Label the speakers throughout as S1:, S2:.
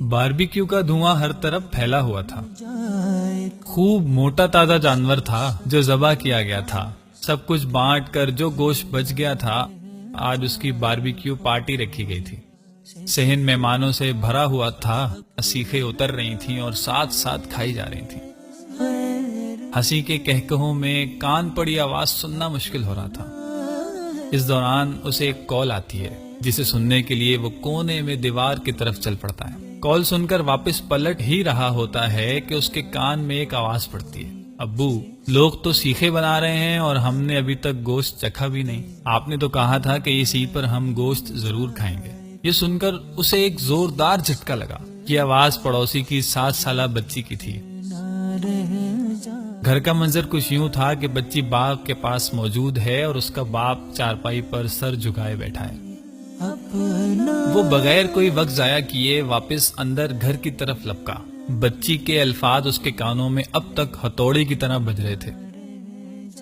S1: Barbecue کا دھواں ہر طرف پھیلا ہوا تھا. خوب موٹا تازہ جانور تھا جو ذبح کیا گیا تھا. سب کچھ بانٹ کر جو گوشت بچ گیا تھا آج اس کی باربیکیو پارٹی رکھی گئی تھی. صحن مہمانوں سے بھرا ہوا تھا. سیخیں اتر رہی تھیں اور ساتھ ساتھ کھائی جا رہی تھیں. ہنسی کے کہکہوں میں کان پڑی آواز سننا مشکل ہو رہا تھا. اس دوران اسے ایک کال آتی ہے جسے سننے کے لیے وہ کونے میں دیوار کی طرف چل پڑتا ہے. کال سن کر واپس پلٹ ہی رہا ہوتا ہے کہ اس کے کان میں ایک آواز پڑتی ہے. ابو، لوگ تو سیخیں بنا رہے ہیں اور ہم نے ابھی تک گوشت چکھا بھی نہیں. آپ نے تو کہا تھا کہ اس عید پر ہم گوشت ضرور کھائیں گے. یہ سن کر اسے ایک زوردار جھٹکا لگا. یہ آواز پڑوسی کی 7 سالہ بچی کی تھی. گھر کا منظر کچھ یوں تھا کہ بچی باغ کے پاس موجود ہے اور اس کا باپ چارپائی پر سر جھکائے بیٹھا ہے. وہ بغیر کوئی وقت ضائع کیے واپس اندر گھر کی طرف لپکا. بچی کے الفاظ اس کے کانوں میں اب تک ہتھوڑی کی طرح بج رہے تھے.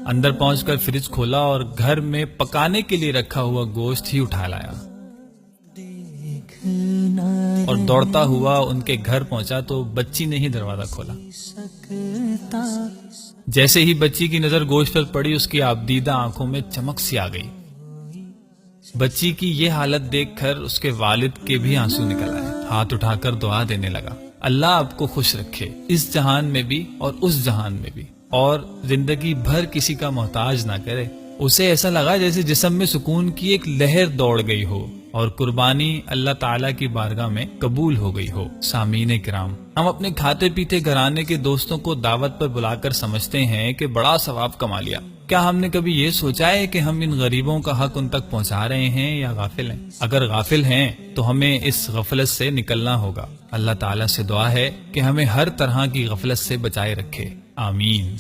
S1: اندر پہنچ کر فریج کھولا اور گھر میں پکانے کے لیے رکھا ہوا گوشت ہی اٹھا لایا اور دوڑتا ہوا ان کے گھر پہنچا تو بچی نے ہی دروازہ کھولا. جیسے ہی بچی کی نظر گوشت پر پڑی اس کی آبدیدہ آنکھوں میں چمک سی آ گئی. بچی کی یہ حالت دیکھ کر اس کے والد کے بھی آنسو نکل آئے. ہاتھ اٹھا کر دعا دینے لگا، اللہ آپ کو خوش رکھے اس جہان میں بھی اور اس جہان میں بھی، اور زندگی بھر کسی کا محتاج نہ کرے. اسے ایسا لگا جیسے جسم میں سکون کی ایک لہر دوڑ گئی ہو اور قربانی اللہ تعالیٰ کی بارگاہ میں قبول ہو گئی ہو. سامعین کرام، ہم اپنے کھاتے پیتے گھرانے کے دوستوں کو دعوت پر بلا کر سمجھتے ہیں کہ بڑا ثواب کما لیا. کیا ہم نے کبھی یہ سوچا ہے کہ ہم ان غریبوں کا حق ان تک پہنچا رہے ہیں یا غافل ہیں؟ اگر غافل ہیں تو ہمیں اس غفلت سے نکلنا ہوگا. اللہ تعالیٰ سے دعا ہے کہ ہمیں ہر طرح کی غفلت سے بچائے رکھے. آمین.